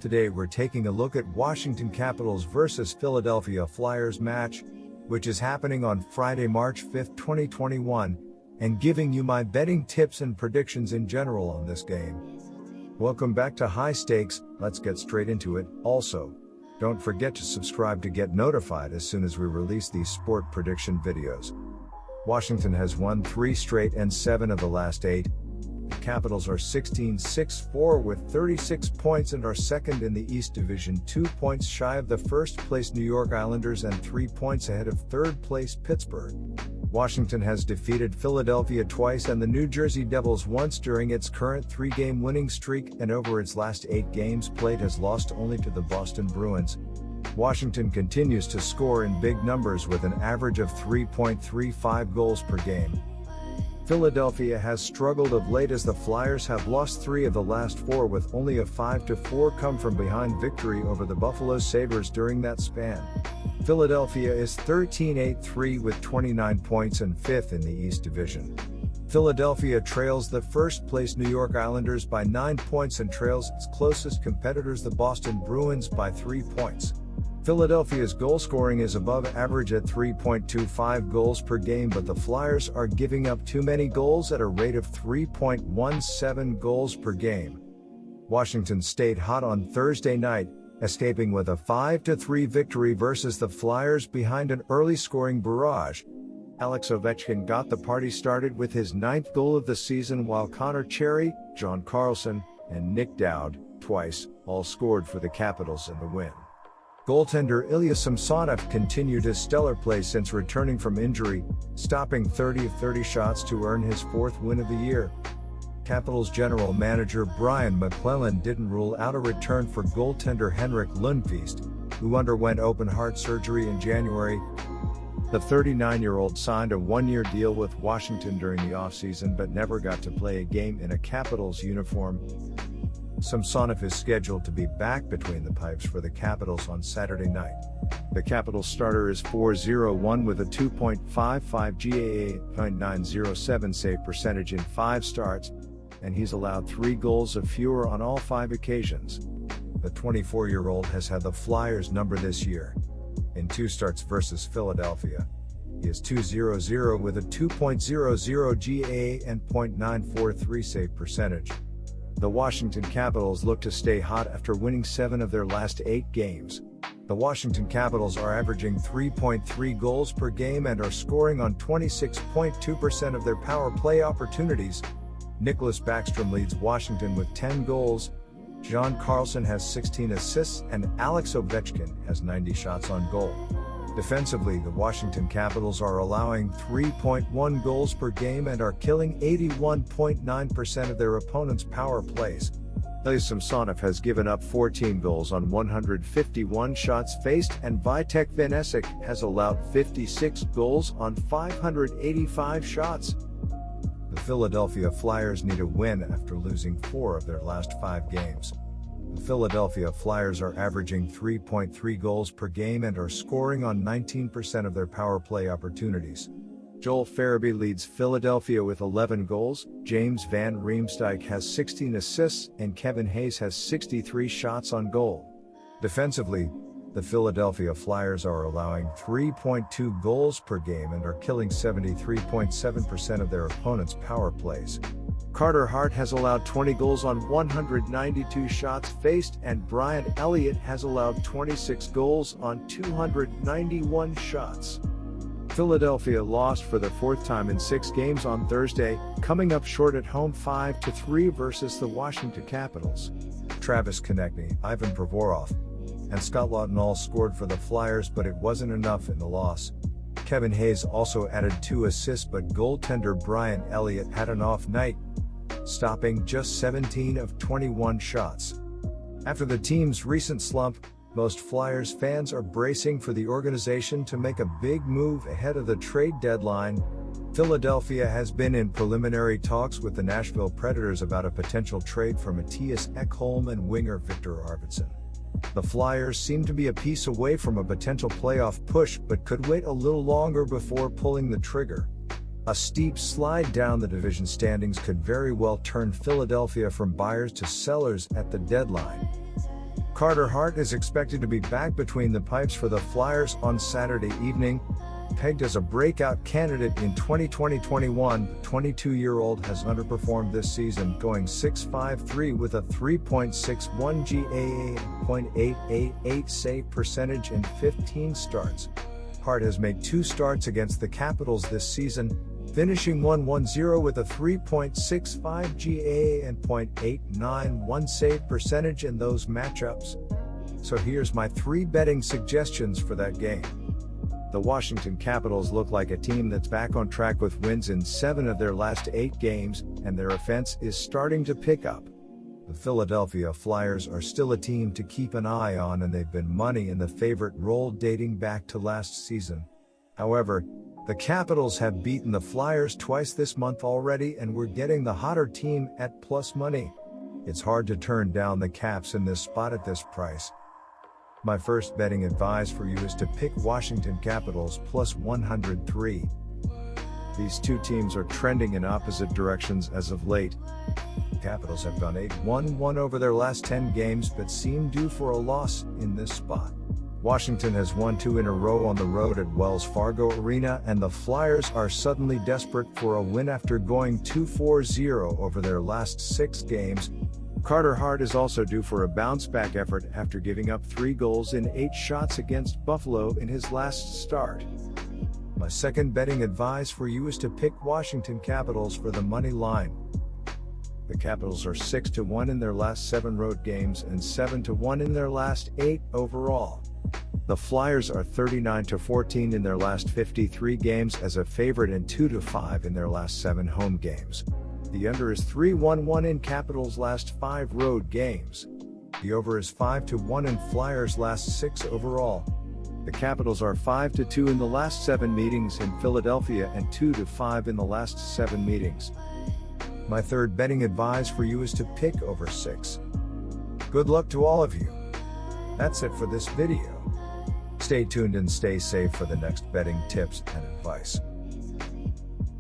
Today we're taking a look at Washington Capitals versus Philadelphia Flyers match, which is happening on Friday, March 5, 2021, and giving you my betting tips and predictions in general on this game. Welcome back to High Stakes. Let's get straight into it. Also, don't forget to subscribe to get notified as soon as we release these sport prediction videos. Washington has won 3 straight and 7 of the last 8. The Capitals are 16-6-4 with 36 points and are second in the East Division, 2 points shy of the first-place New York Islanders and 3 points ahead of third-place Pittsburgh. Washington has defeated Philadelphia twice and the New Jersey Devils once during its current 3-game winning streak, and over its last 8 games played has lost only to the Boston Bruins. Washington continues to score in big numbers with an average of 3.35 goals per game. Philadelphia has struggled of late as the Flyers have lost 3 of the last 4 with only a 5-4 come-from-behind victory over the Buffalo Sabres during that span. Philadelphia is 13-8-3 with 29 points and 5th in the East Division. Philadelphia trails the first-place New York Islanders by 9 points and trails its closest competitors the Boston Bruins by 3 points. Philadelphia's goal scoring is above average at 3.25 goals per game, but the Flyers are giving up too many goals at a rate of 3.17 goals per game. Washington stayed hot on Thursday night, escaping with a 5-3 victory versus the Flyers behind an early scoring barrage. Alex Ovechkin got the party started with his 9th goal of the season, while Connor Cherry, John Carlson, and Nick Dowd, twice, all scored for the Capitals in the win. Goaltender Ilya Samsonov continued his stellar play since returning from injury, stopping 30 of 30 shots to earn his 4th win of the year. Capitals general manager Brian McClellan didn't rule out a return for goaltender Henrik Lundqvist, who underwent open-heart surgery in January. The 39-year-old signed a 1-year deal with Washington during the offseason but never got to play a game in a Capitals uniform. Samsonov is scheduled to be back between the pipes for the Capitals on Saturday night. The Capitals starter is 4-0-1 with a 2.55 GAA, .907 save percentage in 5 starts, and he's allowed 3 goals or fewer on all 5 occasions. The 24-year-old has had the Flyers number this year. In 2 starts versus Philadelphia, he is 2-0-0 with a 2.00 GAA and .943 save percentage. The Washington Capitals look to stay hot after winning 7 of their last 8 games. The Washington Capitals are averaging 3.3 goals per game and are scoring on 26.2% of their power play opportunities. Nicholas Backstrom leads Washington with 10 goals. John Carlson has 16 assists and Alex Ovechkin has 90 shots on goal. Defensively, the Washington Capitals are allowing 3.1 goals per game and are killing 81.9% of their opponents' power plays. Ilya Samsonov has given up 14 goals on 151 shots faced, and Vitek Vanecek has allowed 56 goals on 585 shots. The Philadelphia Flyers need a win after losing 4 of their last 5 games. The Philadelphia Flyers are averaging 3.3 goals per game and are scoring on 19% of their power play opportunities. Joel Farabee leads Philadelphia with 11 goals, James Van Riemsdyk has 16 assists, and Kevin Hayes has 63 shots on goal. Defensively, the Philadelphia Flyers are allowing 3.2 goals per game and are killing 73.7% of their opponents' power plays. Carter Hart has allowed 20 goals on 192 shots faced, and Brian Elliott has allowed 26 goals on 291 shots. Philadelphia lost for the 4th time in 6 games on Thursday, coming up short at home 5-3 versus the Washington Capitals. Travis Konechny, Ivan Provorov, and Scott Laughton all scored for the Flyers, but it wasn't enough in the loss. Kevin Hayes also added 2 assists, but goaltender Brian Elliott had an off night, stopping just 17 of 21 shots. After the team's recent slump, most Flyers fans are bracing for the organization to make a big move ahead of the trade deadline. Philadelphia has been in preliminary talks with the Nashville Predators about a potential trade for Mattias Ekholm and winger Victor Arvidsson. The Flyers seem to be a piece away from a potential playoff push, but could wait a little longer before pulling the trigger. A steep slide down the division standings could very well turn Philadelphia from buyers to sellers at the deadline. Carter Hart is expected to be back between the pipes for the Flyers on Saturday evening. Pegged as a breakout candidate in 2020-21, the 22-year-old has underperformed this season, going .653 with a 3.61 GAA and .888 save percentage in 15 starts. Hart has made 2 starts against the Capitals this season, finishing 1-1-0 with a 3.65 GAA and .891 save percentage in those matchups. So here's my 3 betting suggestions for that game. The Washington Capitals look like a team that's back on track with wins in 7 of their last 8 games, and their offense is starting to pick up. The Philadelphia Flyers are still a team to keep an eye on, and they've been money in the favorite role dating back to last season. However, the Capitals have beaten the Flyers twice this month already, and we're getting the hotter team at plus money. It's hard to turn down the Caps in this spot at this price. My first betting advice for you is to pick Washington Capitals plus 103. These two teams are trending in opposite directions as of late. Capitals have gone 8-1-1 over their last 10 games but seem due for a loss in this spot. Washington has won 2 in a row on the road at Wells Fargo Arena, and the Flyers are suddenly desperate for a win after going 2-4-0 over their last 6 games. Carter Hart is also due for a bounce-back effort after giving up 3 goals in 8 shots against Buffalo in his last start. My second betting advice for you is to pick Washington Capitals for the money line. The Capitals are 6-1 in their last 7 road games and 7-1 in their last 8 overall. The Flyers are 39-14 in their last 53 games as a favorite and 2-5 in their last 7 home games. The under is 3-1-1 in Capitals' last 5 road games. The over is 5-1 in Flyers' last 6 overall. The Capitals are 5-2 in the last 7 meetings in Philadelphia and 2-5 in the last 7 meetings. My third betting advice for you is to pick over 6. Good luck to all of you. That's it for this video. Stay tuned and stay safe for the next betting tips and advice.